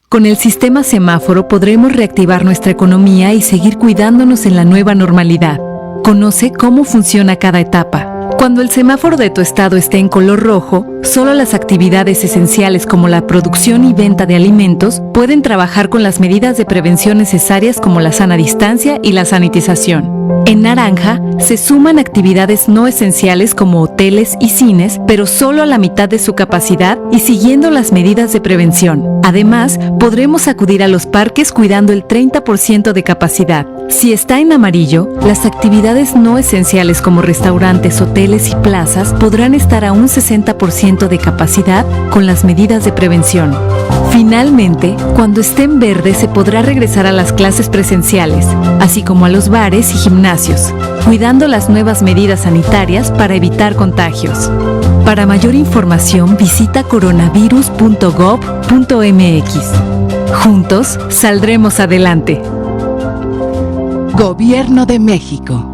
Con el sistema semáforo podremos reactivar nuestra economía y seguir cuidándonos en la nueva normalidad. Conoce cómo funciona cada etapa. Cuando el semáforo de tu estado esté en color rojo, solo las actividades esenciales como la producción y venta de alimentos pueden trabajar con las medidas de prevención necesarias como la sana distancia y la sanitización. En naranja, se suman actividades no esenciales como hoteles y cines, pero solo a la mitad de su capacidad y siguiendo las medidas de prevención. Además, podremos acudir a los parques cuidando el 30% de capacidad. Si está en amarillo, las actividades no esenciales como restaurantes, hoteles y plazas podrán estar a un 60% de capacidad con las medidas de prevención. Finalmente, cuando esté en verde se podrá regresar a las clases presenciales, así como a los bares y gimnasios, cuidando las nuevas medidas sanitarias para evitar contagios. Para mayor información visita coronavirus.gov.mx. Juntos saldremos adelante. Gobierno de México.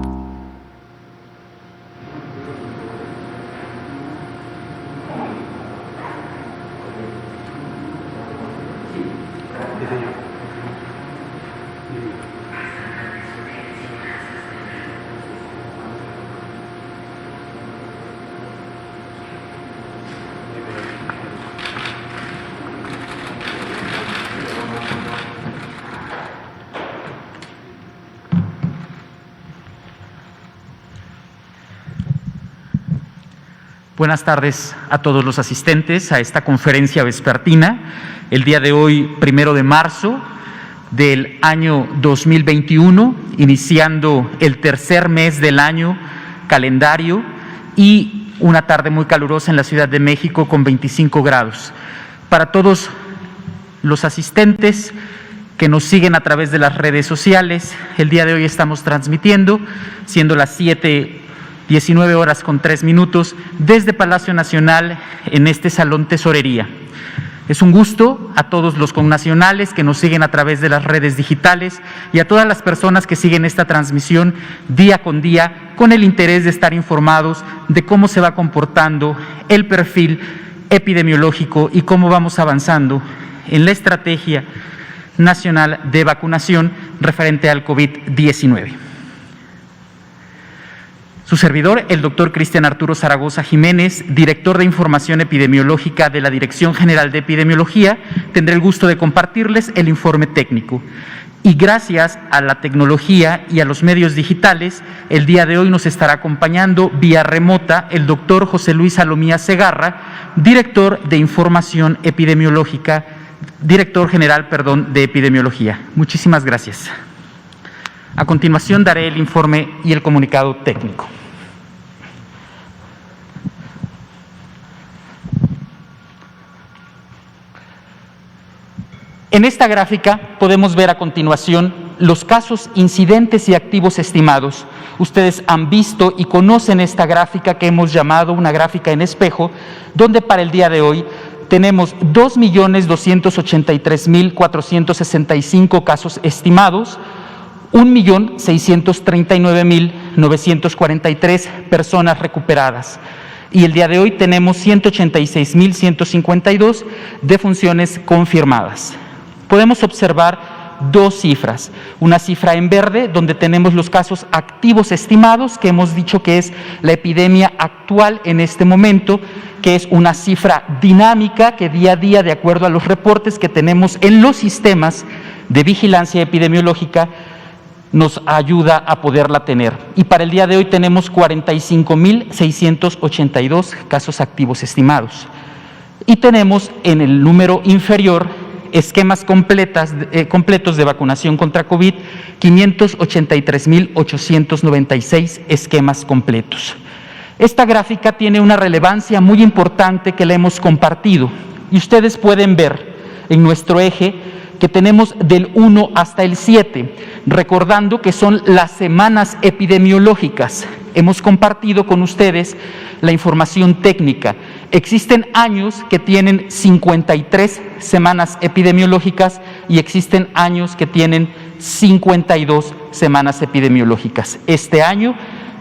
Buenas tardes a todos los asistentes a esta conferencia vespertina. El día de hoy, 1 de marzo del año 2021, iniciando el tercer mes del año calendario y una tarde muy calurosa en la Ciudad de México con 25 grados. Para todos los asistentes que nos siguen a través de las redes sociales, el día de hoy estamos transmitiendo, siendo las 7:19 horas con 3 minutos, desde Palacio Nacional en este Salón Tesorería. Es un gusto a todos los connacionales que nos siguen a través de las redes digitales y a todas las personas que siguen esta transmisión día con día con el interés de estar informados de cómo se va comportando el perfil epidemiológico y cómo vamos avanzando en la estrategia nacional de vacunación referente al COVID-19. Su servidor, el doctor Cristian Arturo Zaragoza Jiménez, director de Información Epidemiológica de la Dirección General de Epidemiología, tendré el gusto de compartirles el informe técnico. Y gracias a la tecnología y a los medios digitales, el día de hoy nos estará acompañando vía remota el doctor José Luis Salomía Segarra, director de Información Epidemiológica, director general, de Epidemiología. Muchísimas gracias. A continuación daré el informe y el comunicado técnico. En esta gráfica podemos ver a continuación los casos incidentes y activos estimados. Ustedes han visto y conocen esta gráfica que hemos llamado una gráfica en espejo, donde para el día de hoy tenemos 2.283.465 casos estimados, 1.639.943 personas recuperadas. Y el día de hoy tenemos 186.152 defunciones confirmadas. Podemos observar dos cifras. Una cifra en verde, donde tenemos los casos activos estimados, que hemos dicho que es la epidemia actual en este momento, que es una cifra dinámica que día a día, de acuerdo a los reportes que tenemos en los sistemas de vigilancia epidemiológica, nos ayuda a poderla tener. Y para el día de hoy tenemos 45.682 casos activos estimados. Y tenemos en el número inferior esquemas completos de vacunación contra COVID, 583.896 esquemas completos. Esta gráfica tiene una relevancia muy importante que la hemos compartido y ustedes pueden ver en nuestro eje que tenemos del 1 hasta el 7, recordando que son las semanas epidemiológicas hemos compartido con ustedes la información técnica. Existen años que tienen 53 semanas epidemiológicas y existen años que tienen 52 semanas epidemiológicas. Este año,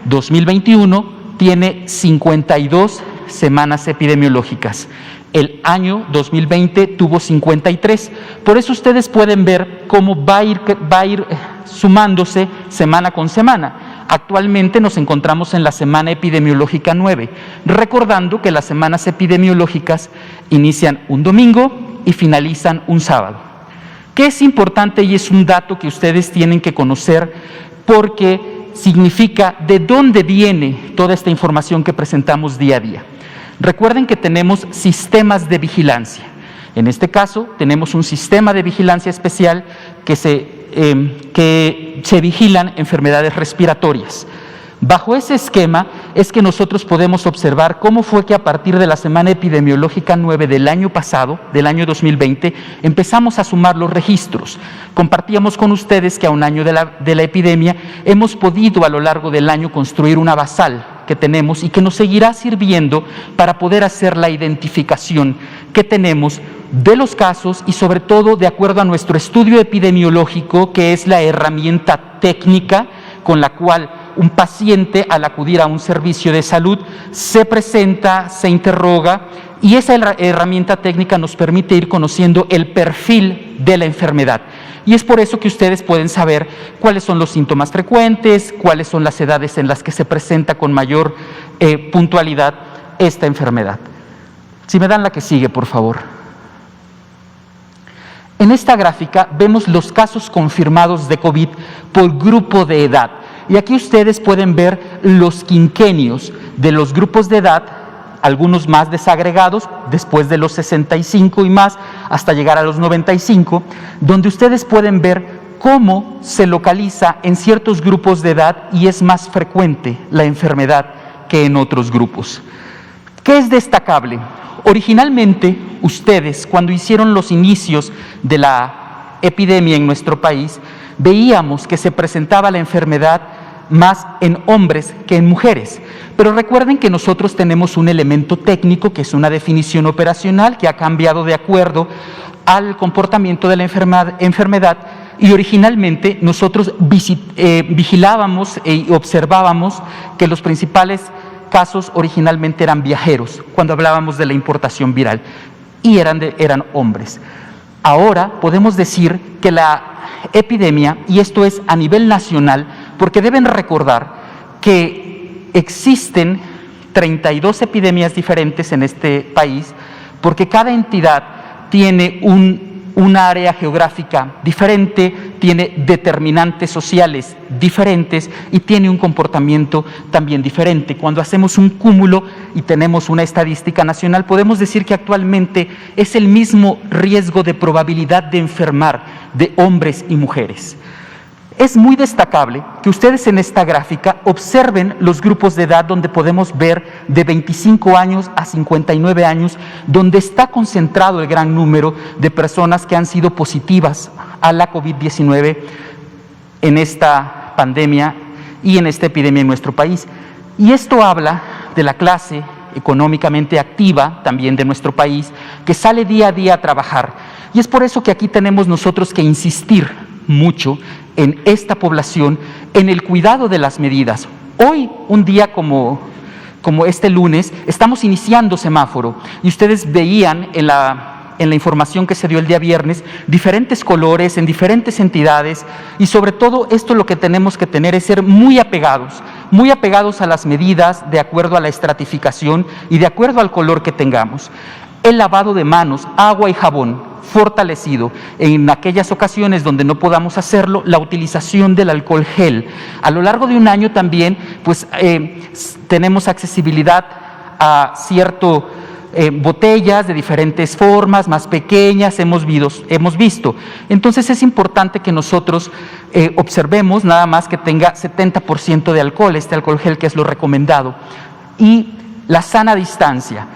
2021, tiene 52 semanas epidemiológicas. El año 2020 tuvo 53. Por eso ustedes pueden ver cómo va a ir sumándose semana con semana. Actualmente nos encontramos en la semana epidemiológica 9, recordando que las semanas epidemiológicas inician un domingo y finalizan un sábado. ¿Qué es importante y es un dato que ustedes tienen que conocer porque significa de dónde viene toda esta información que presentamos día a día? Recuerden que tenemos sistemas de vigilancia. En este caso, tenemos un sistema de vigilancia especial que se vigilan enfermedades respiratorias. Bajo ese esquema es que nosotros podemos observar cómo fue que a partir de la semana epidemiológica 9 del año pasado, del año 2020, empezamos a sumar los registros. Compartíamos con ustedes que a un año de la epidemia hemos podido a lo largo del año construir una basal que tenemos y que nos seguirá sirviendo para poder hacer la identificación que tenemos de los casos y sobre todo de acuerdo a nuestro estudio epidemiológico, que es la herramienta técnica con la cual un paciente al acudir a un servicio de salud se presenta, se interroga y esa herramienta técnica nos permite ir conociendo el perfil de la enfermedad. Y es por eso que ustedes pueden saber cuáles son los síntomas frecuentes, cuáles son las edades en las que se presenta con mayor puntualidad esta enfermedad. Si me dan la que sigue, por favor. En esta gráfica vemos los casos confirmados de COVID por grupo de edad. Y aquí ustedes pueden ver los quinquenios de los grupos de edad, algunos más desagregados, después de los 65 y más, hasta llegar a los 95, donde ustedes pueden ver cómo se localiza en ciertos grupos de edad y es más frecuente la enfermedad que en otros grupos. ¿Qué es destacable? Originalmente, ustedes, cuando hicieron los inicios de la epidemia en nuestro país, veíamos que se presentaba la enfermedad más en hombres que en mujeres. Pero recuerden que nosotros tenemos un elemento técnico que es una definición operacional que ha cambiado de acuerdo al comportamiento de la enfermedad y originalmente nosotros vigilábamos y observábamos que los principales casos originalmente eran viajeros cuando hablábamos de la importación viral y eran hombres. Ahora podemos decir que la epidemia, y esto es a nivel nacional, porque deben recordar que existen 32 epidemias diferentes en este país, porque cada entidad tiene un área geográfica diferente, tiene determinantes sociales diferentes y tiene un comportamiento también diferente. Cuando hacemos un cúmulo y tenemos una estadística nacional, podemos decir que actualmente es el mismo riesgo de probabilidad de enfermar de hombres y mujeres. Es muy destacable que ustedes en esta gráfica observen los grupos de edad donde podemos ver de 25 años a 59 años, donde está concentrado el gran número de personas que han sido positivas a la COVID-19 en esta pandemia y en esta epidemia en nuestro país. Y esto habla de la clase económicamente activa también de nuestro país, que sale día a día a trabajar. Y es por eso que aquí tenemos nosotros que insistir mucho en esta población, en el cuidado de las medidas. Hoy, un día como este lunes, estamos iniciando semáforo y ustedes veían en la información que se dio el día viernes diferentes colores en diferentes entidades y sobre todo esto lo que tenemos que tener es ser muy apegados a las medidas de acuerdo a la estratificación y de acuerdo al color que tengamos. El lavado de manos, agua y jabón, fortalecido. En aquellas ocasiones donde no podamos hacerlo, la utilización del alcohol gel. A lo largo de un año también, pues tenemos accesibilidad a botellas de diferentes formas, más pequeñas, hemos visto. Entonces es importante que nosotros observemos nada más que tenga 70% de alcohol, este alcohol gel que es lo recomendado. Y la sana distancia.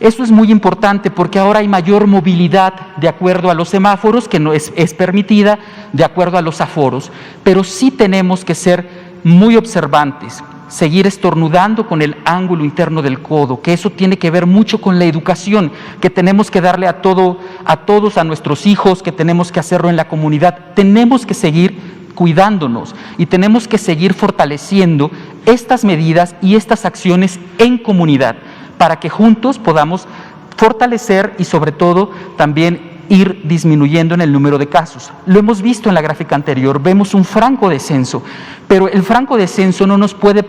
Eso es muy importante porque ahora hay mayor movilidad de acuerdo a los semáforos, que no es permitida, de acuerdo a los aforos. Pero sí tenemos que ser muy observantes seguir estornudando con el ángulo interno del codo, que eso tiene que ver mucho con la educación que tenemos que darle a todos, a nuestros hijos, que tenemos que hacerlo en la comunidad. Tenemos que seguir cuidándonos y tenemos que seguir fortaleciendo estas medidas y estas acciones en comunidad para que juntos podamos fortalecer y sobre todo también ir disminuyendo en el número de casos. Lo hemos visto en la gráfica anterior, vemos un franco descenso, pero el franco descenso no nos puede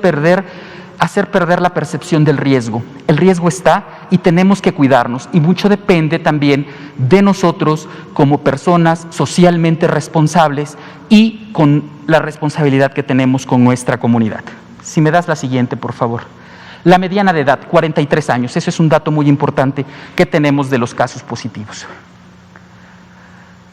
hacer perder la percepción del riesgo. El riesgo está y tenemos que cuidarnos, y mucho depende también de nosotros como personas socialmente responsables y con la responsabilidad que tenemos con nuestra comunidad. Si me das la siguiente, por favor. La mediana de edad, 43 años, ese es un dato muy importante que tenemos de los casos positivos.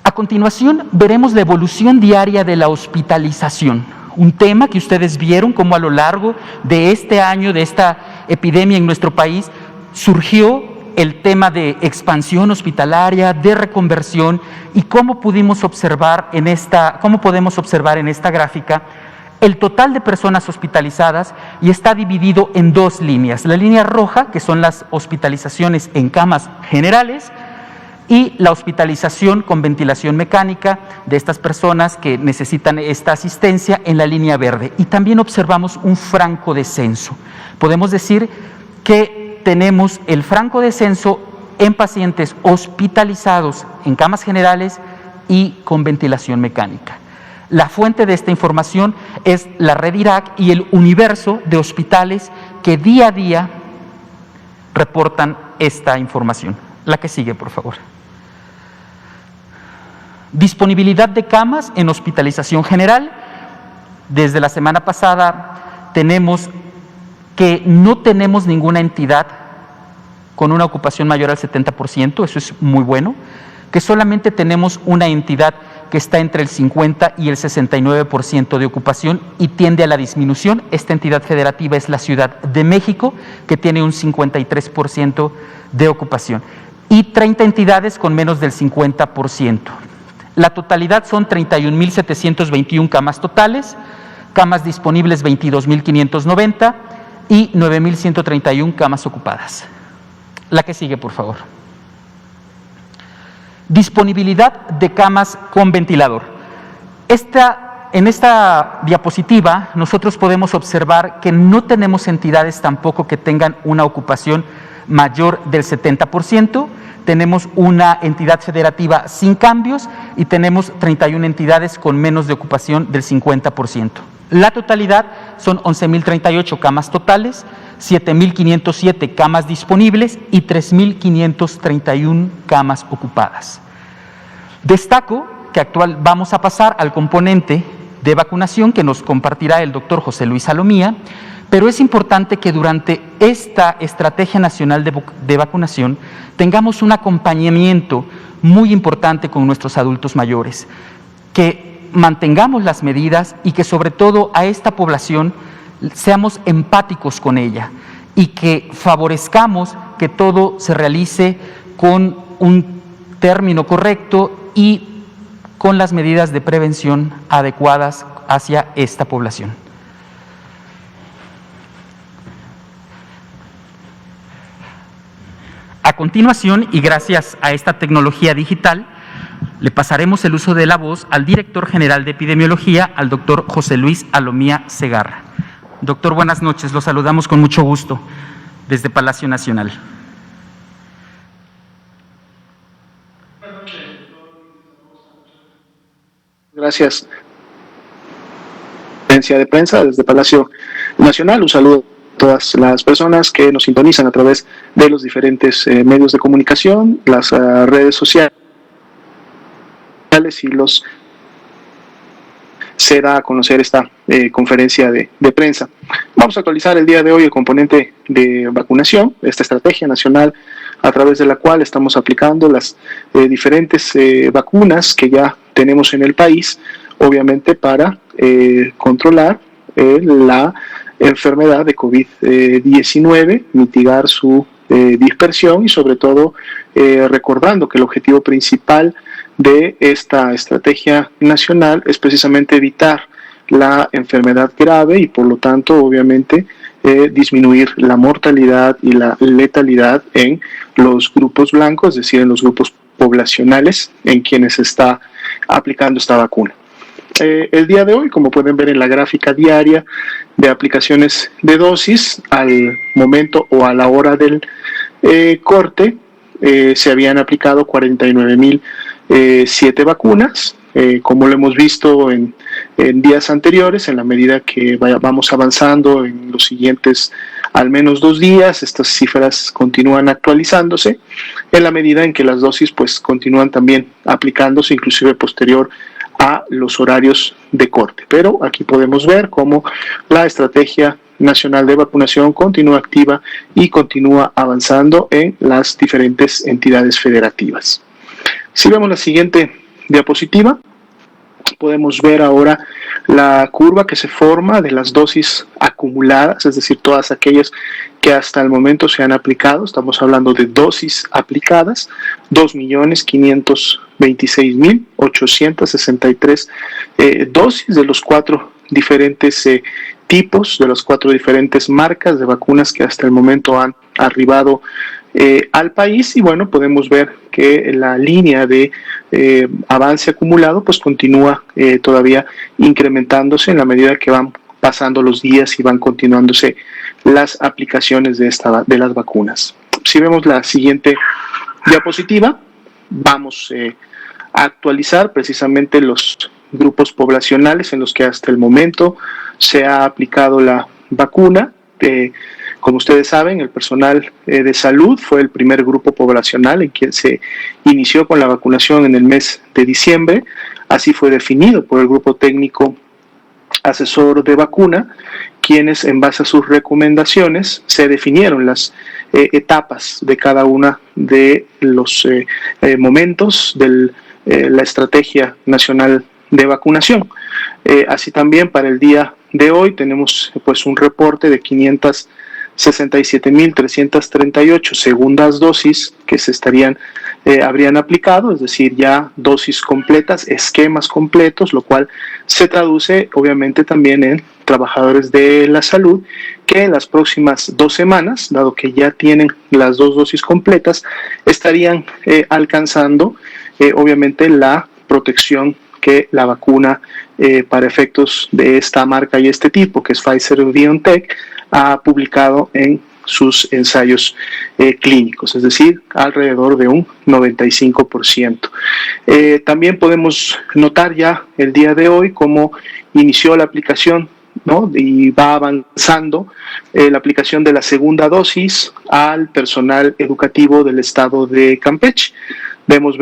A continuación, veremos la evolución diaria de la hospitalización, un tema que ustedes vieron como a lo largo de este año, de esta epidemia en nuestro país, surgió el tema de expansión hospitalaria, de reconversión, y cómo podemos observar en esta gráfica el total de personas hospitalizadas, y está dividido en dos líneas. La línea roja, que son las hospitalizaciones en camas generales, y la hospitalización con ventilación mecánica de estas personas que necesitan esta asistencia en la línea verde. Y también observamos un franco descenso. Podemos decir que tenemos el franco descenso en pacientes hospitalizados en camas generales y con ventilación mecánica. La fuente de esta información es la red IRAC y el universo de hospitales que día a día reportan esta información. La que sigue, por favor. Disponibilidad de camas en hospitalización general. Desde la semana pasada tenemos que no tenemos ninguna entidad con una ocupación mayor al 70%, eso es muy bueno, que solamente tenemos una entidad que está entre el 50 y el 69% de ocupación y tiende a la disminución. Esta entidad federativa es la Ciudad de México, que tiene un 53% de ocupación, y 30 entidades con menos del 50%. La totalidad son 31.721 camas totales, camas disponibles 22.590 y 9.131 camas ocupadas. La que sigue, por favor. Disponibilidad de camas con ventilador. En esta diapositiva nosotros podemos observar que no tenemos entidades tampoco que tengan una ocupación mayor del 70%, tenemos una entidad federativa sin cambios y tenemos 31 entidades con menos de ocupación del 50%. La totalidad son 11.038 camas totales, 7.507 camas disponibles y 3.531 camas ocupadas. Destaco que vamos a pasar al componente de vacunación que nos compartirá el doctor José Luis Salomía, pero es importante que durante esta Estrategia Nacional de Vacunación tengamos un acompañamiento muy importante con nuestros adultos mayores, que mantengamos las medidas y que sobre todo a esta población seamos empáticos con ella y que favorezcamos que todo se realice con un término correcto y con las medidas de prevención adecuadas hacia esta población. A continuación, y gracias a esta tecnología digital, le pasaremos el uso de la voz al director general de epidemiología, al doctor José Luis Salomía Segarra. Doctor, buenas noches, lo saludamos con mucho gusto desde Palacio Nacional. Gracias. Conferencia de prensa desde Palacio Nacional. Un saludo a todas las personas que nos sintonizan a través de los diferentes medios de comunicación, las redes sociales y se da a conocer esta conferencia de prensa. Vamos a actualizar el día de hoy el componente de vacunación, esta estrategia nacional a través de la cual estamos aplicando las diferentes vacunas que ya tenemos en el país, obviamente para controlar la enfermedad de COVID-19, mitigar su dispersión y sobre todo recordando que el objetivo principal de esta estrategia nacional es precisamente evitar la enfermedad grave y por lo tanto obviamente disminuir la mortalidad y la letalidad en los grupos blancos, es decir, en los grupos poblacionales en quienes se está aplicando esta vacuna. El día de hoy, como pueden ver en la gráfica diaria de aplicaciones de dosis, al momento o a la hora del corte, se habían aplicado 49.007 vacunas. Como lo hemos visto en días anteriores, en la medida que vamos avanzando en los siguientes al menos 2 días, estas cifras continúan actualizándose en la medida en que las dosis pues continúan también aplicándose, inclusive posterior a los horarios de corte. Pero aquí podemos ver cómo la estrategia nacional de vacunación continúa activa y continúa avanzando en las diferentes entidades federativas. Si vemos la siguiente diapositiva, podemos ver ahora la curva que se forma de las dosis acumuladas, es decir, todas aquellas que hasta el momento se han aplicado. Estamos hablando de dosis aplicadas, 2.526.863 dosis de los 4 diferentes tipos, de las 4 diferentes marcas de vacunas que hasta el momento han arribado al país. Y bueno, podemos ver que la línea de avance acumulado pues continúa todavía incrementándose en la medida que van pasando los días y van continuándose las aplicaciones de las vacunas. Si vemos la siguiente diapositiva, vamos a actualizar precisamente los grupos poblacionales en los que hasta el momento se ha aplicado la vacuna. Como ustedes saben, el personal de salud fue el primer grupo poblacional en quien se inició con la vacunación en el mes de diciembre. Así fue definido por el grupo técnico asesor de vacuna, quienes en base a sus recomendaciones se definieron las etapas de cada una de los momentos de la estrategia nacional de vacunación. Así también para el día de hoy tenemos pues un reporte de 567.338 segundas dosis que se habrían aplicado, es decir, ya dosis completas, esquemas completos, lo cual se traduce obviamente también en trabajadores de la salud que en las próximas 2 semanas, dado que ya tienen las 2 dosis completas, estarían alcanzando obviamente la protección que la vacuna para efectos de esta marca y este tipo, que es Pfizer-BioNTech, ha publicado en sus ensayos clínicos, es decir, alrededor de un 95%. También podemos notar ya el día de hoy cómo inició la aplicación, ¿no? Y va avanzando la aplicación de la segunda dosis al personal educativo del estado de Campeche. Vemos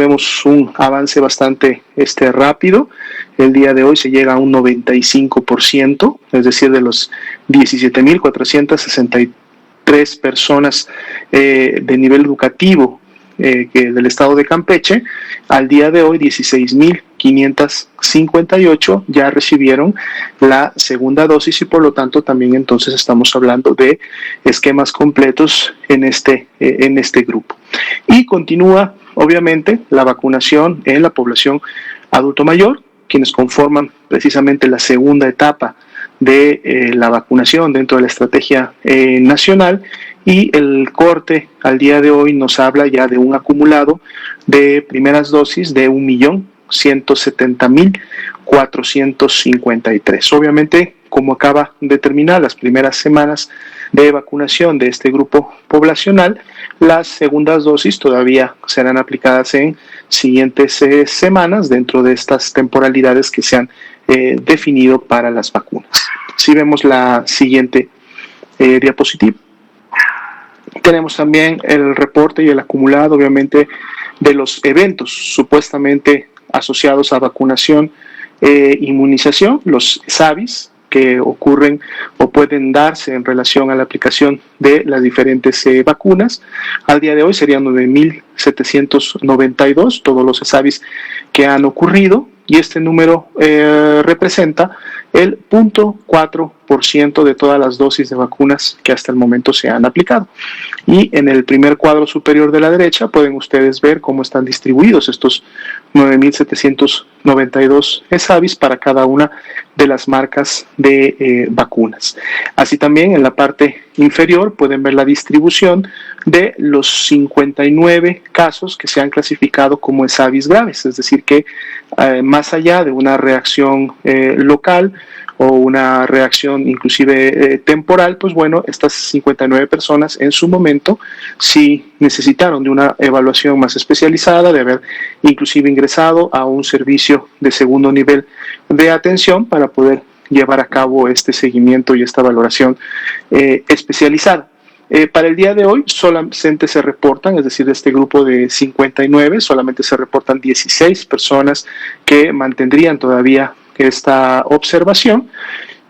un avance bastante rápido. El día de hoy se llega a un 95%, es decir, de los 17.463 personas de nivel educativo del estado de Campeche, al día de hoy 16.558 ya recibieron la segunda dosis y por lo tanto también entonces estamos hablando de esquemas completos en este grupo. Y continúa obviamente la vacunación en la población adulto mayor, quienes conforman precisamente la segunda etapa de la vacunación dentro de la estrategia nacional, y el corte al día de hoy nos habla ya de un acumulado de primeras dosis de 1.170.453. Obviamente, como acaba de terminar las primeras semanas de vacunación de este grupo poblacional, las segundas dosis todavía serán aplicadas en siguientes semanas dentro de estas temporalidades que se han definido para las vacunas. Si vemos la siguiente diapositiva, tenemos también el reporte y el acumulado obviamente de los eventos supuestamente asociados a vacunación e inmunización, los SAVIs, que ocurren o pueden darse en relación a la aplicación de las diferentes vacunas. Al día de hoy serían 9.792 todos los SAVIs que han ocurrido, y este número representa el 0.4% de todas las dosis de vacunas que hasta el momento se han aplicado. Y en el primer cuadro superior de la derecha pueden ustedes ver cómo están distribuidos estos 9.792 ESAVIS para cada una de las marcas de vacunas. Así también en la parte inferior pueden ver la distribución de los 59 casos que se han clasificado como ESAVIS graves, es decir que más allá de una reacción local o una reacción inclusive temporal, pues bueno, estas 59 personas en su momento sí necesitaron de una evaluación más especializada, de haber inclusive ingresado a un servicio de segundo nivel de atención para poder llevar a cabo este seguimiento y esta valoración especializada. Para el día de hoy solamente se reportan, es decir, de este grupo de 59, solamente se reportan 16 personas que mantendrían todavía esta observación,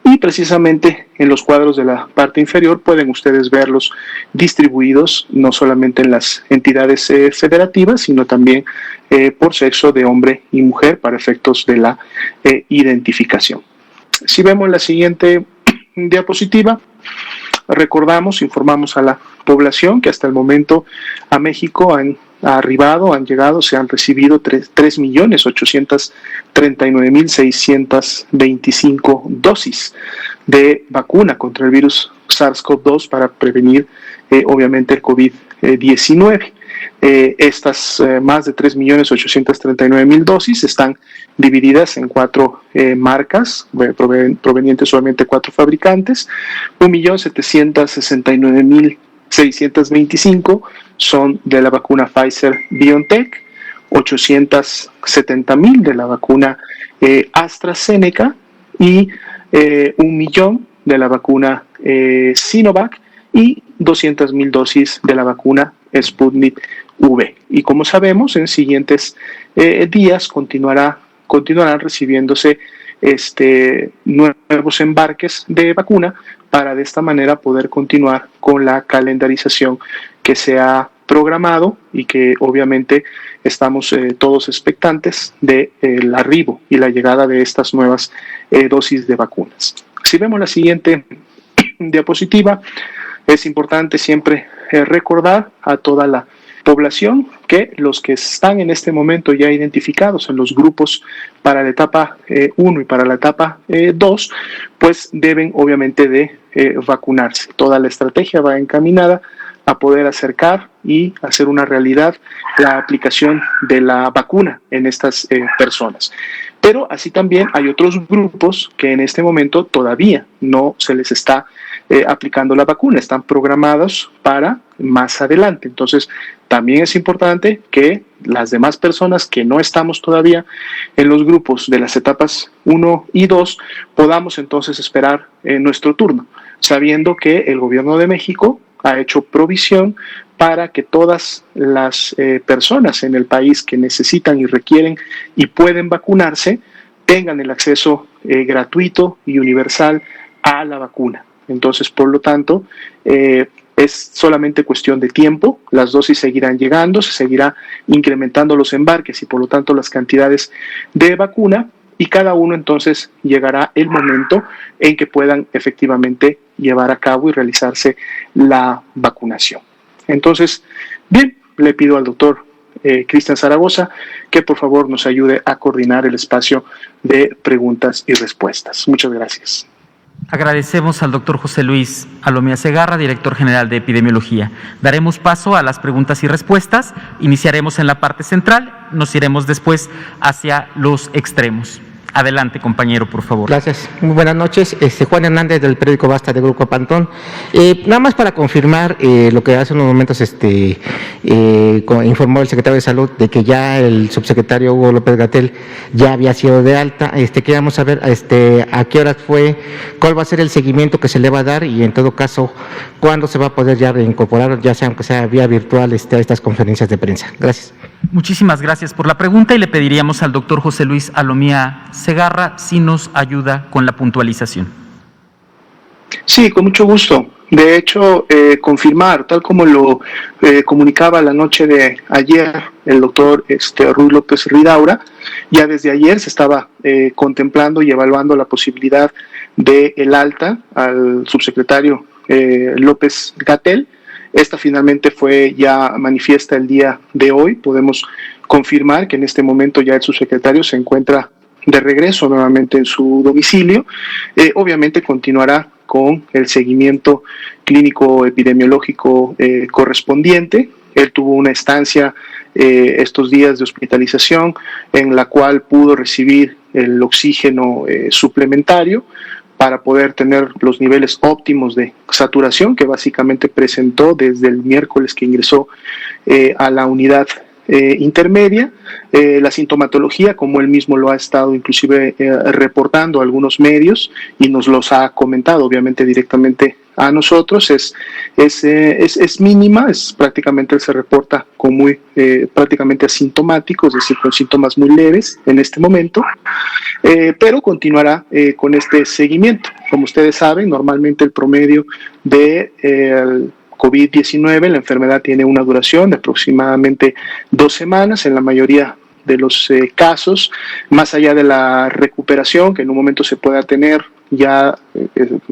y precisamente en los cuadros de la parte inferior pueden ustedes verlos distribuidos no solamente en las entidades federativas, sino también por sexo de hombre y mujer para efectos de la identificación. Si vemos la siguiente diapositiva, informamos a la población que hasta el momento a México han llegado, se han recibido 3.839.625 dosis de vacuna contra el virus SARS-CoV-2 para prevenir obviamente el COVID-19. Estas más de 3.839.000 dosis están divididas en 4 marcas provenientes solamente de 4 fabricantes. 1.769.625 son de la vacuna Pfizer-BioNTech, 870.000 de la vacuna AstraZeneca y 1.000.000 de la vacuna Sinovac y 200.000 dosis de la vacuna Sputnik V. Y como sabemos, en siguientes días continuarán recibiéndose nuevos embarques de vacuna para de esta manera poder continuar con la calendarización que se ha programado y que obviamente estamos todos expectantes del arribo y la llegada de estas nuevas dosis de vacunas. Si vemos la siguiente diapositiva, es importante siempre recordar a toda la población que los que están en este momento ya identificados en los grupos para la etapa 1 y para la etapa 2, pues deben obviamente de vacunarse. Toda la estrategia va encaminada a poder acercar y hacer una realidad la aplicación de la vacuna en estas personas. Pero así también hay otros grupos que en este momento todavía no se les está aplicando la vacuna, están programados para más adelante. Entonces, también es importante que las demás personas que no estamos todavía en los grupos de las etapas 1 y 2 podamos entonces esperar nuestro turno, sabiendo que el gobierno de México ha hecho provisión para que todas las personas en el país que necesitan y requieren y pueden vacunarse tengan el acceso gratuito y universal a la vacuna. Entonces, por lo tanto, es solamente cuestión de tiempo, las dosis seguirán llegando, se seguirá incrementando los embarques y por lo tanto las cantidades de vacuna, y cada uno entonces llegará el momento en que puedan efectivamente llevar a cabo y realizarse la vacunación. Entonces, bien, le pido al doctor Cristian Zaragoza que por favor nos ayude a coordinar el espacio de preguntas y respuestas. Muchas gracias. Agradecemos al doctor José Luis Alomía Segarra, director general de Epidemiología. Daremos paso a las preguntas y respuestas. Iniciaremos en la parte central, nos iremos después hacia los extremos. Adelante, compañero, por favor. Gracias. Muy buenas noches. Juan Hernández, del periódico Basta, de Grupo Pantón. Nada más para confirmar lo que hace unos momentos informó el secretario de Salud de que ya el subsecretario Hugo López-Gatell ya había sido de alta. Queríamos saber a qué horas fue, cuál va a ser el seguimiento que se le va a dar y en todo caso, cuándo se va a poder ya reincorporar, ya sea aunque sea vía virtual, a estas conferencias de prensa. Gracias. Muchísimas gracias por la pregunta y le pediríamos al doctor José Luis Alomía Segarra si nos ayuda con la puntualización. Sí, con mucho gusto. De hecho, confirmar, tal como lo comunicaba la noche de ayer el doctor Ruy López Ridaura, ya desde ayer se estaba contemplando y evaluando la posibilidad de el alta al subsecretario López-Gatell. Esta finalmente fue ya manifiesta el día de hoy. Podemos confirmar que en este momento ya el subsecretario se encuentra de regreso nuevamente en su domicilio. Obviamente continuará con el seguimiento clínico epidemiológico correspondiente. Él tuvo una estancia estos días de hospitalización en la cual pudo recibir el oxígeno suplementario para poder tener los niveles óptimos de saturación que básicamente presentó desde el miércoles que ingresó a la unidad intermedia. La sintomatología, como él mismo lo ha estado inclusive reportando a algunos medios y nos los ha comentado obviamente directamente a nosotros, es mínima, es prácticamente él se reporta como muy prácticamente asintomático, es decir, con síntomas muy leves en este momento, pero continuará con este seguimiento. Como ustedes saben, normalmente el promedio de COVID-19, la enfermedad tiene una duración de aproximadamente 2 semanas en la mayoría de los casos, más allá de la recuperación que en un momento se pueda tener, ya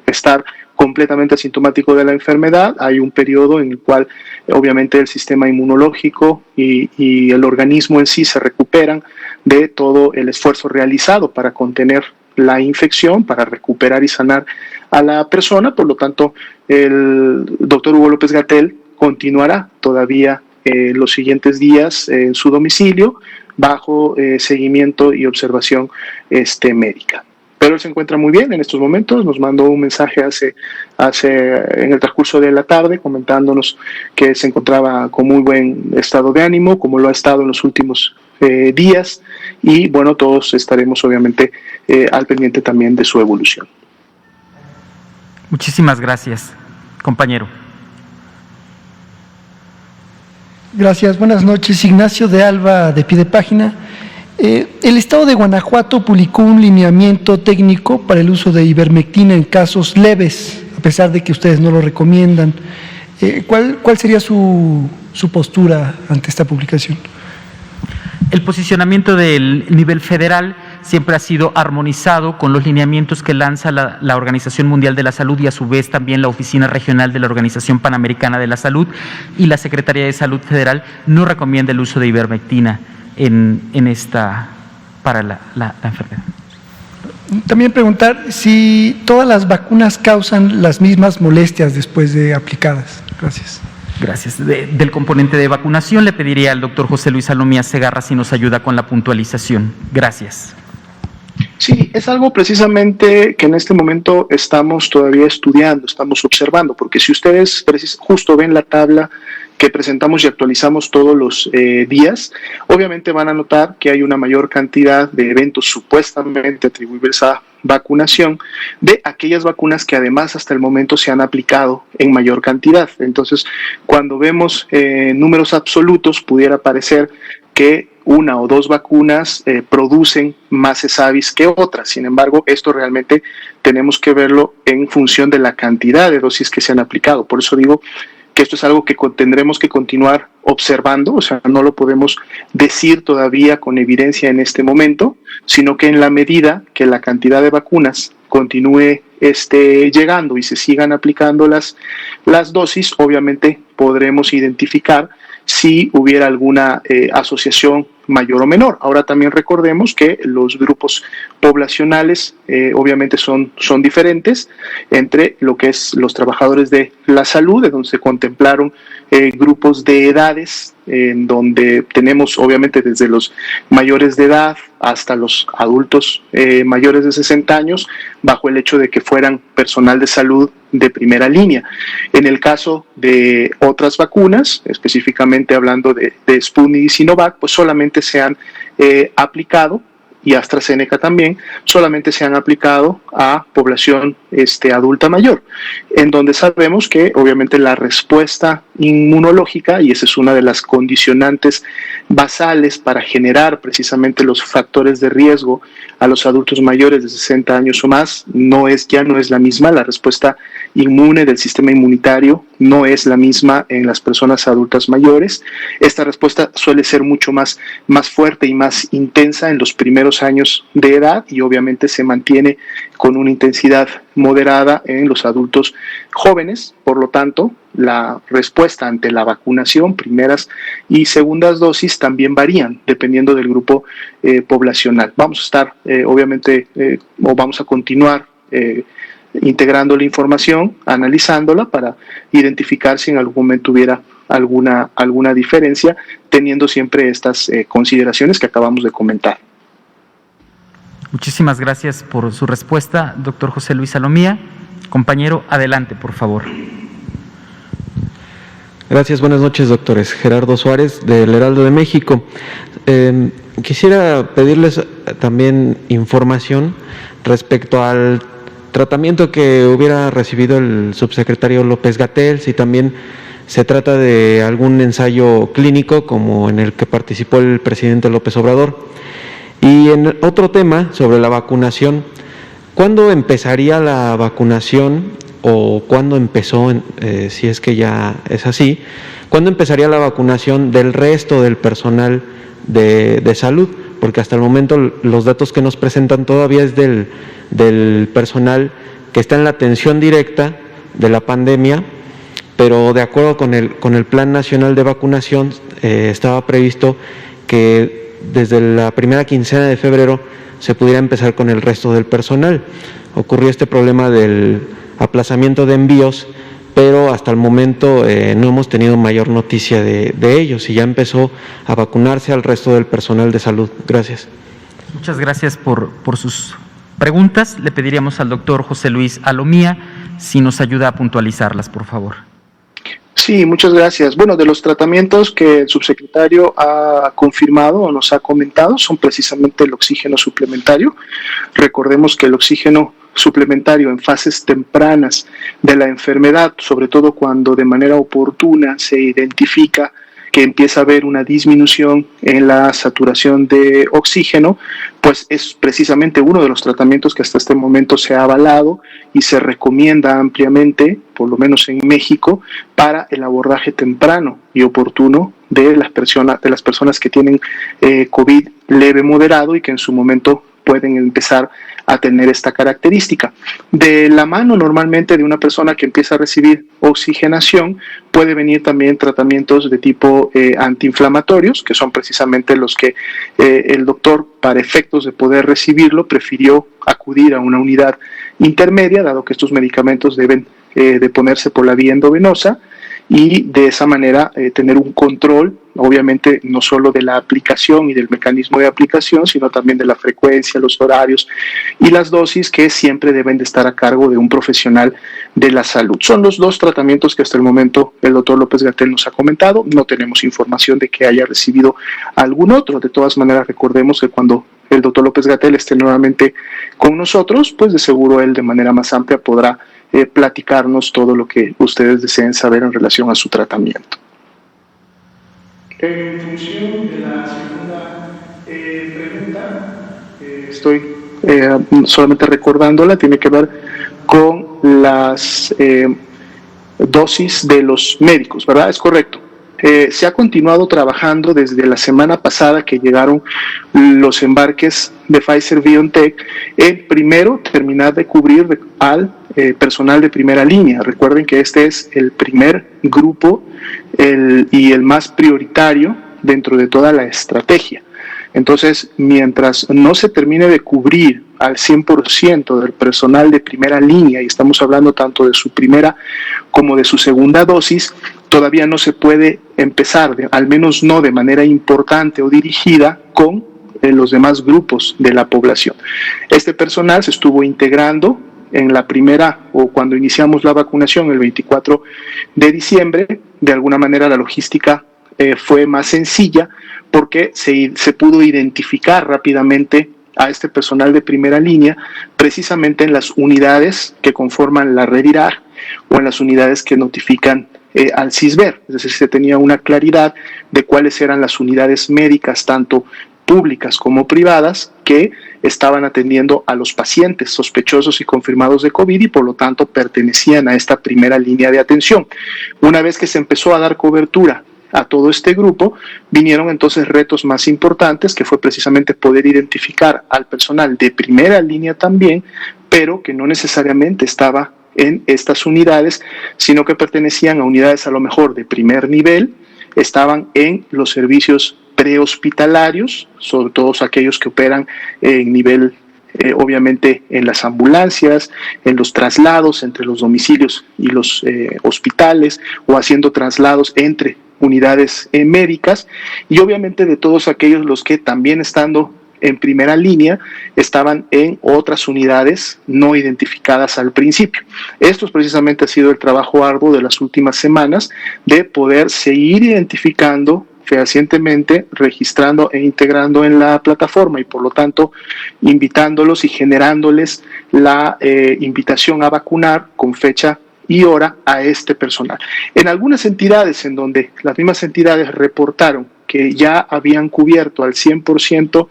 estar completamente asintomático de la enfermedad, hay un periodo en el cual obviamente el sistema inmunológico y el organismo en sí se recuperan de todo el esfuerzo realizado para contener la infección, para recuperar y sanar a la persona. Por lo tanto, el doctor Hugo López-Gatell continuará todavía los siguientes días en su domicilio bajo seguimiento y observación médica. Pero él se encuentra muy bien en estos momentos, nos mandó un mensaje en el transcurso de la tarde comentándonos que se encontraba con muy buen estado de ánimo, como lo ha estado en los últimos días, y bueno, todos estaremos obviamente al pendiente también de su evolución. Muchísimas gracias, compañero. Gracias, buenas noches. Ignacio de Alba, de Pie de Página. El Estado de Guanajuato publicó un lineamiento técnico para el uso de ivermectina en casos leves, a pesar de que ustedes no lo recomiendan. ¿Cuál sería su postura ante esta publicación? El posicionamiento del nivel federal siempre ha sido armonizado con los lineamientos que lanza la Organización Mundial de la Salud y a su vez también la Oficina Regional de la Organización Panamericana de la Salud, y la Secretaría de Salud Federal no recomienda el uso de ivermectina para la enfermedad. También preguntar si todas las vacunas causan las mismas molestias después de aplicadas. Gracias. Gracias. Del componente de vacunación le pediría al doctor José Luis Salomía Segarra si nos ayuda con la puntualización. Gracias. Sí, es algo precisamente que en este momento estamos todavía estudiando, estamos observando, porque si ustedes justo ven la tabla que presentamos y actualizamos todos los días, obviamente van a notar que hay una mayor cantidad de eventos supuestamente atribuibles a vacunación de aquellas vacunas que además hasta el momento se han aplicado en mayor cantidad. Entonces, cuando vemos números absolutos, pudiera parecer que una o dos vacunas producen más ESAVIS que otras. Sin embargo, esto realmente tenemos que verlo en función de la cantidad de dosis que se han aplicado. Por eso digo que esto es algo que tendremos que continuar observando, o sea, no lo podemos decir todavía con evidencia en este momento, sino que en la medida que la cantidad de vacunas continúe llegando y se sigan aplicando las dosis, obviamente podremos identificar si hubiera alguna asociación mayor o menor. Ahora también recordemos que los grupos poblacionales obviamente son diferentes entre lo que es los trabajadores de la salud, de donde se contemplaron grupos de edades, en donde tenemos obviamente desde los mayores de edad hasta los adultos mayores de 60 años, bajo el hecho de que fueran personal de salud de primera línea. En el caso de otras vacunas, específicamente hablando de Sputnik y Sinovac, pues solamente se han aplicado, y AstraZeneca también, solamente se han aplicado a población adulta mayor, en donde sabemos que obviamente la respuesta inmunológica, y esa es una de las condicionantes basales para generar precisamente los factores de riesgo a los adultos mayores de 60 años o más, ya no es la misma. La respuesta inmune del sistema inmunitario no es la misma en las personas adultas mayores. Esta respuesta suele ser mucho más fuerte y más intensa en los primeros años de edad, y obviamente se mantiene con una intensidad moderada en los adultos jóvenes. Por lo tanto, la respuesta ante la vacunación, primeras y segundas dosis, también varían dependiendo del grupo poblacional. Vamos a estar, vamos a continuar integrando la información, analizándola para identificar si en algún momento hubiera alguna diferencia, teniendo siempre estas consideraciones que acabamos de comentar. Muchísimas gracias por su respuesta, doctor José Luis Salomía. Compañero, adelante, por favor. Gracias, buenas noches, doctores. Gerardo Suárez, del Heraldo de México. Quisiera pedirles también información respecto al tratamiento que hubiera recibido el subsecretario López-Gatell, si también se trata de algún ensayo clínico como en el que participó el presidente López Obrador. Y en otro tema, sobre la vacunación, ¿cuándo empezaría la vacunación o cuándo empezó, si es que ya es así, cuándo empezaría la vacunación del resto del personal de salud? Porque hasta el momento los datos que nos presentan todavía es del personal que está en la atención directa de la pandemia, pero de acuerdo con el Plan Nacional de Vacunación estaba previsto que desde la primera quincena de febrero se pudiera empezar con el resto del personal. Ocurrió este problema del aplazamiento de envíos, pero hasta el momento no hemos tenido mayor noticia de ellos y ya empezó a vacunarse al resto del personal de salud. Gracias. Muchas gracias por sus preguntas. Le pediríamos al doctor José Luis Salomía si nos ayuda a puntualizarlas, por favor. Sí, muchas gracias. Bueno, de los tratamientos que el subsecretario ha confirmado o nos ha comentado son precisamente el oxígeno suplementario. Recordemos que el oxígeno suplementario en fases tempranas de la enfermedad, sobre todo cuando de manera oportuna se identifica que empieza a haber una disminución en la saturación de oxígeno, pues es precisamente uno de los tratamientos que hasta este momento se ha avalado y se recomienda ampliamente, por lo menos en México, para el abordaje temprano y oportuno de las personas que tienen COVID leve moderado y que en su momento pueden empezar a tener esta característica. De la mano normalmente de una persona que empieza a recibir oxigenación puede venir también tratamientos de tipo antiinflamatorios, que son precisamente los que el doctor, para efectos de poder recibirlo, prefirió acudir a una unidad intermedia, dado que estos medicamentos deben de ponerse por la vía endovenosa, y de esa manera tener un control, obviamente no solo de la aplicación y del mecanismo de aplicación, sino también de la frecuencia, los horarios y las dosis, que siempre deben de estar a cargo de un profesional de la salud. Son los dos tratamientos que hasta el momento el doctor López-Gatell nos ha comentado. No tenemos información de que haya recibido algún otro. De todas maneras, recordemos que cuando el doctor López-Gatell esté nuevamente con nosotros, pues de seguro él de manera más amplia podrá platicarnos todo lo que ustedes deseen saber en relación a su tratamiento. En función de la segunda pregunta, estoy solamente recordándola, tiene que ver con las dosis de los médicos, ¿verdad? Es correcto. Se ha continuado trabajando desde la semana pasada que llegaron los embarques de Pfizer-BioNTech en primero terminar de cubrir al personal de primera línea. Recuerden que este es el primer grupo y el más prioritario dentro de toda la estrategia. Entonces, mientras no se termine de cubrir al 100% del personal de primera línea, y estamos hablando tanto de su primera como de su segunda dosis, todavía no se puede empezar, al menos no de manera importante o dirigida, con los demás grupos de la población. Este personal se estuvo integrando en la primera, o cuando iniciamos la vacunación el 24 de diciembre, de alguna manera la logística fue más sencilla porque se pudo identificar rápidamente a este personal de primera línea precisamente en las unidades que conforman la red IRAR o en las unidades que notifican al CISBER, es decir, se tenía una claridad de cuáles eran las unidades médicas, tanto públicas como privadas, que estaban atendiendo a los pacientes sospechosos y confirmados de COVID y por lo tanto pertenecían a esta primera línea de atención. Una vez que se empezó a dar cobertura a todo este grupo, vinieron entonces retos más importantes, que fue precisamente poder identificar al personal de primera línea también, pero que no necesariamente estaba en estas unidades, sino que pertenecían a unidades a lo mejor de primer nivel, estaban en los servicios prehospitalarios, sobre todo aquellos que operan en nivel, obviamente, en las ambulancias, en los traslados entre los domicilios y los hospitales, o haciendo traslados entre unidades médicas, y obviamente de todos aquellos los que también estando en primera línea estaban en otras unidades no identificadas al principio. Esto precisamente ha sido el trabajo arduo de las últimas semanas, de poder seguir identificando fehacientemente, registrando e integrando en la plataforma y por lo tanto invitándolos y generándoles la invitación a vacunar con fecha y hora a este personal. En algunas entidades en donde las mismas entidades reportaron que ya habían cubierto al 100%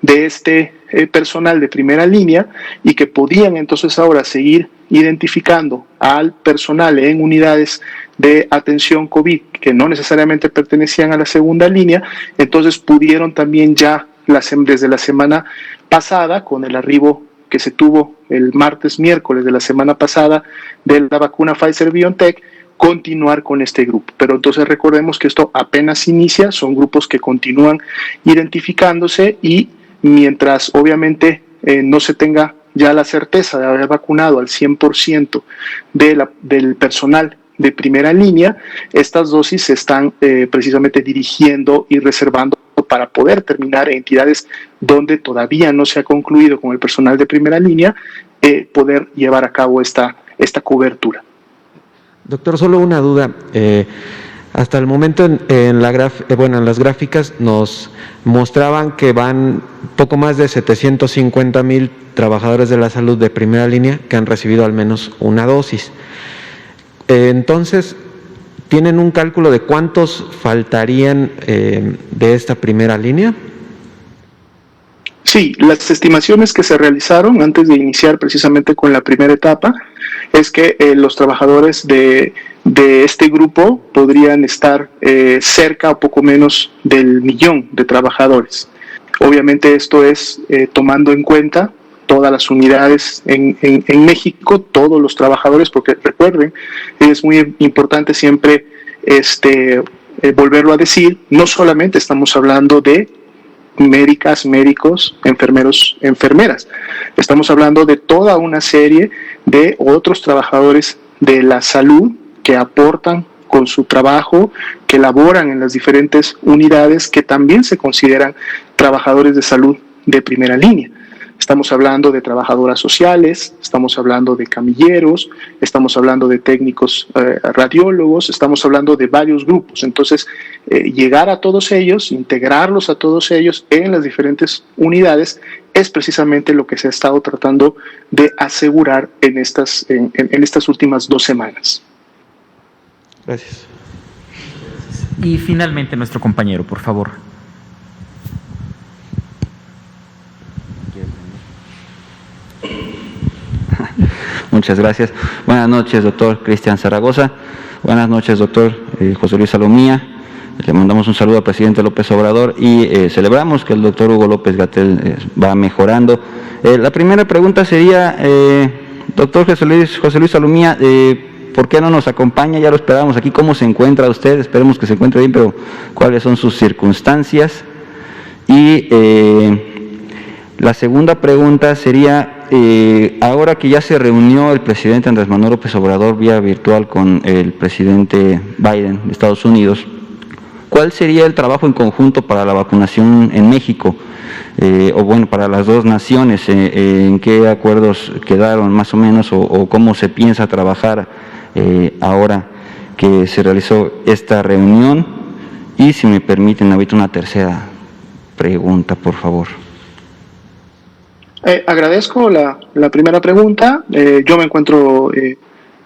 de este personal de primera línea y que podían entonces ahora seguir identificando al personal en unidades de atención COVID que no necesariamente pertenecían a la segunda línea, entonces pudieron también ya desde la semana pasada, con el arribo que se tuvo el martes, miércoles de la semana pasada de la vacuna Pfizer-BioNTech, continuar con este grupo. Pero entonces recordemos que esto apenas inicia, son grupos que continúan identificándose y mientras obviamente no se tenga ya la certeza de haber vacunado al 100% del personal de primera línea, estas dosis se están precisamente dirigiendo y reservando para poder terminar en entidades donde todavía no se ha concluido con el personal de primera línea, poder llevar a cabo esta cobertura. Doctor, solo una duda. Hasta el momento en las gráficas nos mostraban que van poco más de 750,000 trabajadores de la salud de primera línea que han recibido al menos una dosis. Entonces, ¿tienen un cálculo de cuántos faltarían de esta primera línea? Sí, las estimaciones que se realizaron antes de iniciar precisamente con la primera etapa es que los trabajadores de este grupo podrían estar cerca o poco menos del 1,000,000 de trabajadores. Obviamente esto es tomando en cuenta todas las unidades en México, todos los trabajadores, porque recuerden, es muy importante siempre volverlo a decir, no solamente estamos hablando de médicas, médicos, enfermeros, enfermeras. Estamos hablando de toda una serie de otros trabajadores de la salud que aportan con su trabajo, que laboran en las diferentes unidades, que también se consideran trabajadores de salud de primera línea. Estamos hablando de trabajadoras sociales, estamos hablando de camilleros, estamos hablando de técnicos radiólogos, estamos hablando de varios grupos. Entonces, llegar a todos ellos, integrarlos a todos ellos en las diferentes unidades es precisamente lo que se ha estado tratando de asegurar en estas últimas 2 semanas. Gracias. Y finalmente nuestro compañero, por favor. Muchas gracias. Buenas noches, doctor Cristian Zaragoza. Buenas noches, doctor José Luis Salomía. Le mandamos un saludo al presidente López Obrador y celebramos que el doctor Hugo López-Gatell va mejorando. La primera pregunta sería, doctor José Luis Salomía, ¿por qué no nos acompaña? Ya lo esperábamos aquí. ¿Cómo se encuentra usted? Esperemos que se encuentre bien, pero ¿cuáles son sus circunstancias? Y la segunda pregunta sería, ahora que ya se reunió el presidente Andrés Manuel López Obrador vía virtual con el presidente Biden de Estados Unidos, ¿cuál sería el trabajo en conjunto para la vacunación en México? O bueno, para las dos naciones, ¿en qué acuerdos quedaron más o menos o cómo se piensa trabajar ahora que se realizó esta reunión? Y si me permiten, ahorita una tercera pregunta, por favor. Agradezco la primera pregunta. Yo me encuentro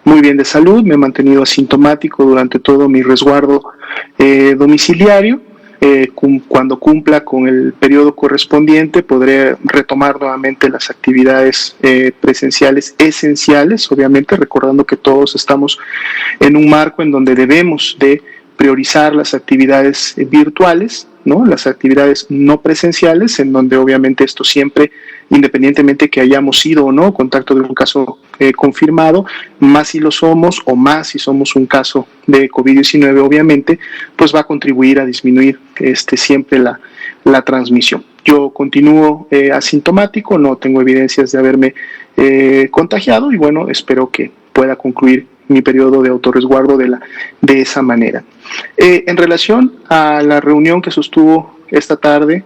muy bien de salud, me he mantenido asintomático durante todo mi resguardo domiciliario. Cuando cumpla con el periodo correspondiente podré retomar nuevamente las actividades presenciales esenciales, obviamente recordando que todos estamos en un marco en donde debemos de priorizar las actividades virtuales, ¿no? Las actividades no presenciales, en donde obviamente esto siempre, independientemente que hayamos sido o no contacto de un caso confirmado, más si lo somos o más si somos un caso de COVID-19, obviamente, pues va a contribuir a disminuir siempre la transmisión. Yo continúo asintomático, no tengo evidencias de haberme contagiado y bueno, espero que pueda concluir mi periodo de autorresguardo de esa manera. En relación a la reunión que sostuvo esta tarde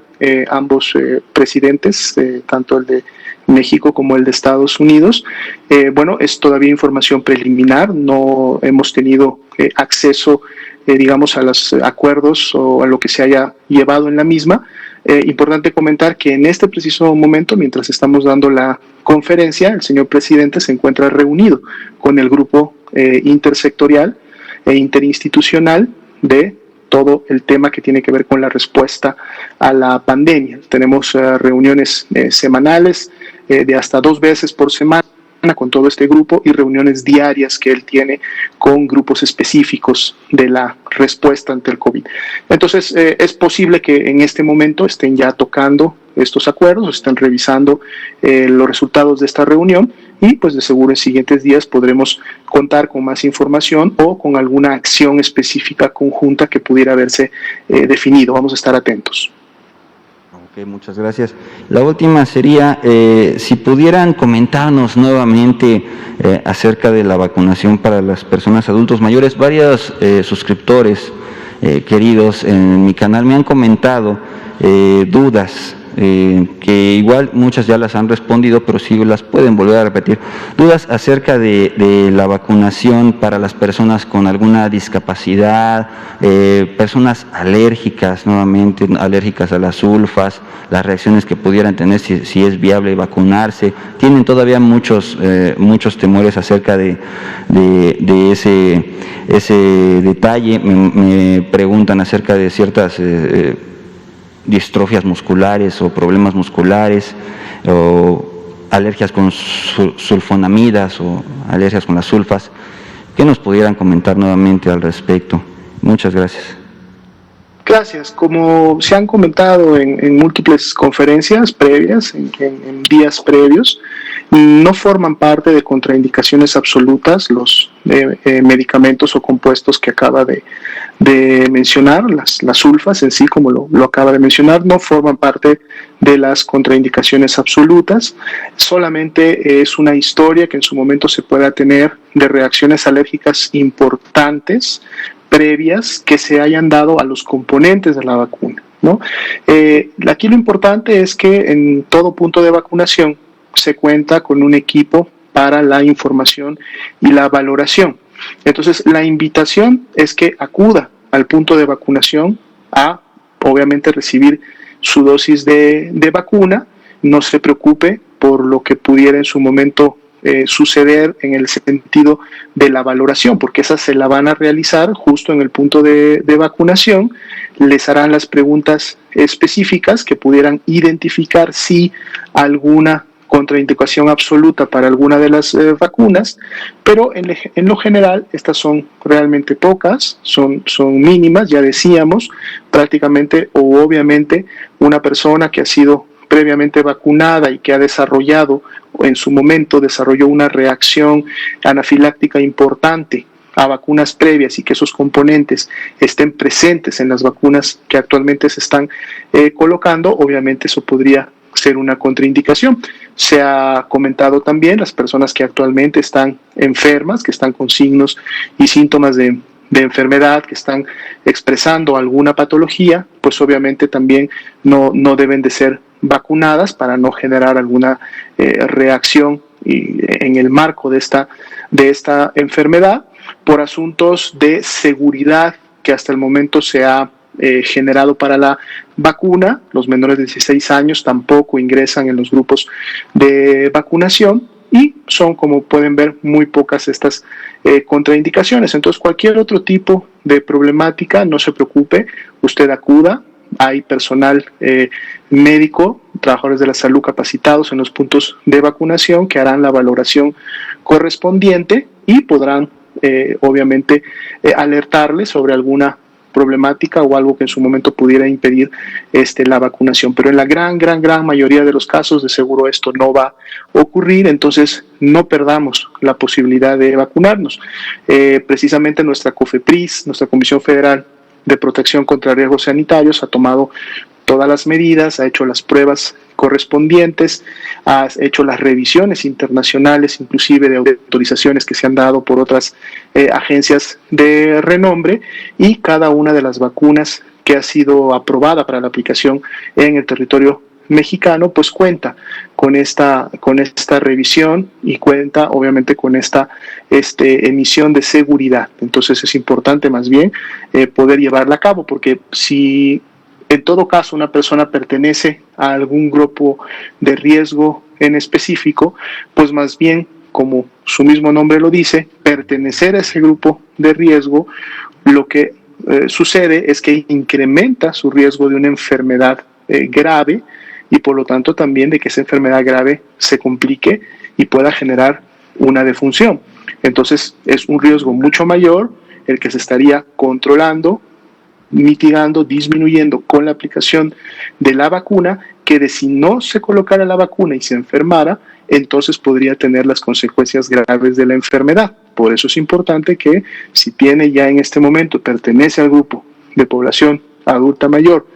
ambos presidentes, tanto el de México como el de Estados Unidos, bueno, es todavía información preliminar, no hemos tenido acceso, digamos, a los acuerdos o a lo que se haya llevado en la misma. Importante comentar que en este preciso momento, mientras estamos dando la conferencia, el señor presidente se encuentra reunido con el grupo intersectorial e interinstitucional de todo el tema que tiene que ver con la respuesta a la pandemia. Tenemos reuniones semanales de hasta 2 veces por semana con todo este grupo y reuniones diarias que él tiene con grupos específicos de la respuesta ante el COVID. Entonces, es posible que en este momento estén ya tocando estos acuerdos, estén revisando los resultados de esta reunión y pues de seguro en siguientes días podremos contar con más información o con alguna acción específica conjunta que pudiera haberse definido. Vamos a estar atentos. Ok, muchas gracias. La última sería, si pudieran comentarnos nuevamente acerca de la vacunación para las personas adultos mayores. Varios suscriptores queridos en mi canal me han comentado dudas, que igual muchas ya las han respondido, pero sí las pueden volver a repetir. Dudas acerca de la vacunación para las personas con alguna discapacidad, personas alérgicas, nuevamente alérgicas a las sulfas, las reacciones que pudieran tener si es viable vacunarse. Tienen todavía muchos temores acerca de ese detalle. Me preguntan acerca de ciertas distrofias musculares o problemas musculares o alergias con sulfonamidas o alergias con las sulfas. ¿Qué nos pudieran comentar nuevamente al respecto? Muchas gracias. Gracias. Como se han comentado en múltiples conferencias previas, en días previos, no forman parte de contraindicaciones absolutas los medicamentos o compuestos que acaba de mencionar, las sulfas en sí, como lo acaba de mencionar, no forman parte de las contraindicaciones absolutas, solamente es una historia que en su momento se pueda tener de reacciones alérgicas importantes, previas, que se hayan dado a los componentes de la vacuna, ¿no? Aquí lo importante es que en todo punto de vacunación se cuenta con un equipo para la información y la valoración. Entonces, la invitación es que acuda al punto de vacunación a, obviamente, recibir su dosis de vacuna, no se preocupe por lo que pudiera en su momento suceder en el sentido de la valoración, porque esa se la van a realizar justo en el punto de vacunación, les harán las preguntas específicas que pudieran identificar si alguna contraindicación absoluta para alguna de las vacunas, pero en lo general estas son realmente pocas, son mínimas, ya decíamos, prácticamente o obviamente una persona que ha sido previamente vacunada y que ha desarrollado, o en su momento desarrolló una reacción anafiláctica importante a vacunas previas y que esos componentes estén presentes en las vacunas que actualmente se están colocando, obviamente eso podría ser una contraindicación. Se ha comentado también las personas que actualmente están enfermas, que están con signos y síntomas de enfermedad, que están expresando alguna patología, pues obviamente también no deben de ser vacunadas para no generar alguna reacción en el marco de esta enfermedad, por asuntos de seguridad que hasta el momento se ha generado para la vacuna. Los menores de 16 años tampoco ingresan en los grupos de vacunación y son, como pueden ver, muy pocas estas contraindicaciones. Entonces, cualquier otro tipo de problemática, no se preocupe, usted acuda. Hay personal médico, trabajadores de la salud capacitados en los puntos de vacunación que harán la valoración correspondiente y podrán obviamente alertarle sobre alguna problemática o algo que en su momento pudiera impedir la vacunación. Pero en la gran mayoría de los casos de seguro esto no va a ocurrir, entonces no perdamos la posibilidad de vacunarnos. Precisamente nuestra COFEPRIS, nuestra Comisión Federal de Protección contra Riesgos Sanitarios, ha tomado todas las medidas, ha hecho las pruebas correspondientes, ha hecho las revisiones internacionales, inclusive de autorizaciones que se han dado por otras agencias de renombre, y cada una de las vacunas que ha sido aprobada para la aplicación en el territorio mexicano, pues cuenta con esta revisión y cuenta obviamente con esta emisión de seguridad. Entonces es importante más bien poder llevarla a cabo, porque si en todo caso una persona pertenece a algún grupo de riesgo en específico, pues más bien, como su mismo nombre lo dice, pertenecer a ese grupo de riesgo, lo que sucede es que incrementa su riesgo de una enfermedad grave, y por lo tanto también de que esa enfermedad grave se complique y pueda generar una defunción. Entonces es un riesgo mucho mayor el que se estaría controlando, mitigando, disminuyendo con la aplicación de la vacuna, que de si no se colocara la vacuna y se enfermara, entonces podría tener las consecuencias graves de la enfermedad. Por eso es importante que si tiene ya en este momento, pertenece al grupo de población adulta mayor,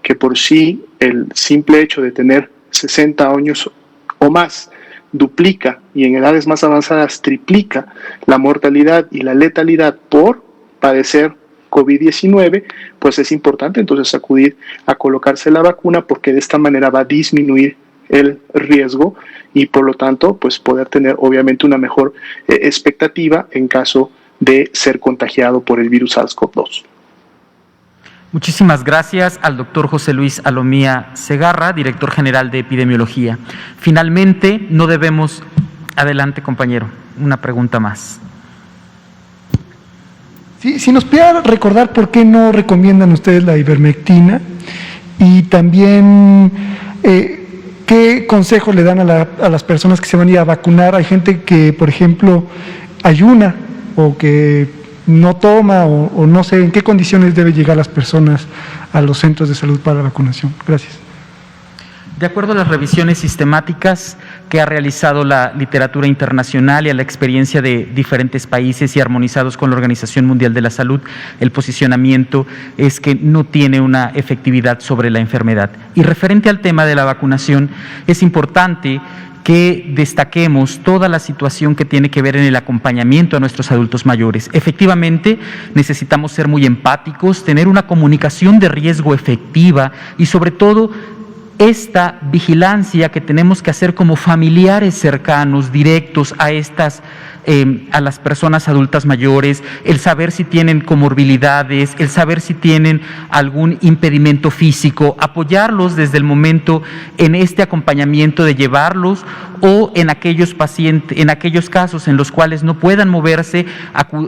que por sí el simple hecho de tener 60 años o más duplica, y en edades más avanzadas triplica, la mortalidad y la letalidad por padecer COVID-19, pues es importante entonces acudir a colocarse la vacuna, porque de esta manera va a disminuir el riesgo y por lo tanto pues poder tener obviamente una mejor expectativa en caso de ser contagiado por el virus SARS-CoV-2. Muchísimas gracias al doctor José Luis Alomía Segarra, director general de Epidemiología. Finalmente, no debemos... Adelante, compañero, una pregunta más. Sí, si nos pudiera recordar por qué no recomiendan ustedes la ivermectina, y también qué consejos le dan a las personas que se van a ir a vacunar. Hay gente que, por ejemplo, ayuna o que no toma o no sé en qué condiciones deben llegar las personas a los centros de salud para la vacunación. Gracias. De acuerdo a las revisiones sistemáticas que ha realizado la literatura internacional y a la experiencia de diferentes países y armonizados con la Organización Mundial de la Salud, el posicionamiento es que no tiene una efectividad sobre la enfermedad. Y referente al tema de la vacunación, es importante que destaquemos toda la situación que tiene que ver en el acompañamiento a nuestros adultos mayores. Efectivamente, necesitamos ser muy empáticos, tener una comunicación de riesgo efectiva y sobre todo esta vigilancia que tenemos que hacer como familiares cercanos, directos a las personas adultas mayores, el saber si tienen comorbilidades, el saber si tienen algún impedimento físico, apoyarlos desde el momento en este acompañamiento de llevarlos, o en aquellos pacientes, en aquellos casos en los cuales no puedan moverse,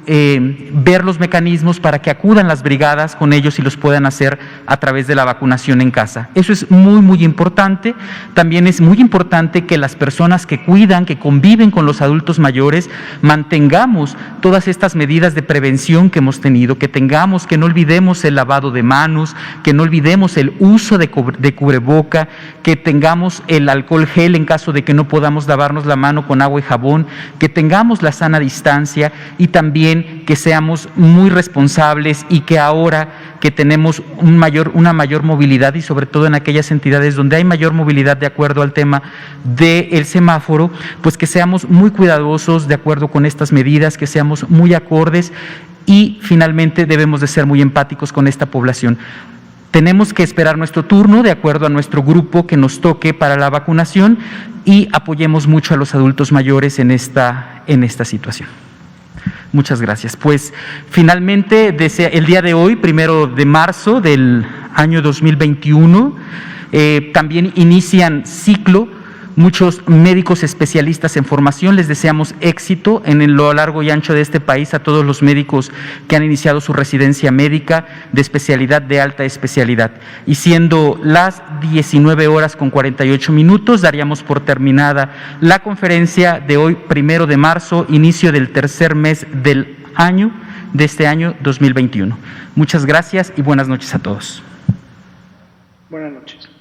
ver los mecanismos para que acudan las brigadas con ellos y los puedan hacer a través de la vacunación en casa. Eso es muy importante. También es muy importante que las personas que cuidan, que conviven con los adultos mayores, mantengamos todas estas medidas de prevención que hemos tenido, que no olvidemos el lavado de manos, que no olvidemos el uso de cubreboca, que tengamos el alcohol gel en caso de que no podamos lavarnos la mano con agua y jabón, que tengamos la sana distancia y también que seamos muy responsables, y que ahora que tenemos una mayor movilidad, y sobre todo en aquellas entidades donde hay mayor movilidad de acuerdo al tema del semáforo, pues que seamos muy cuidadosos de acuerdo con estas medidas, que seamos muy acordes, y finalmente debemos de ser muy empáticos con esta población. Tenemos que esperar nuestro turno de acuerdo a nuestro grupo que nos toque para la vacunación, y apoyemos mucho a los adultos mayores en esta situación. Muchas gracias. Pues finalmente, el día de hoy, 1 de marzo del año 2021, también inician ciclo muchos médicos especialistas en formación. Les deseamos éxito en lo largo y ancho de este país a todos los médicos que han iniciado su residencia médica de especialidad de alta especialidad. Y siendo las 19:48, daríamos por terminada la conferencia de hoy, 1 de marzo, inicio del tercer mes del año, de este año 2021. Muchas gracias y buenas noches a todos. Buenas noches.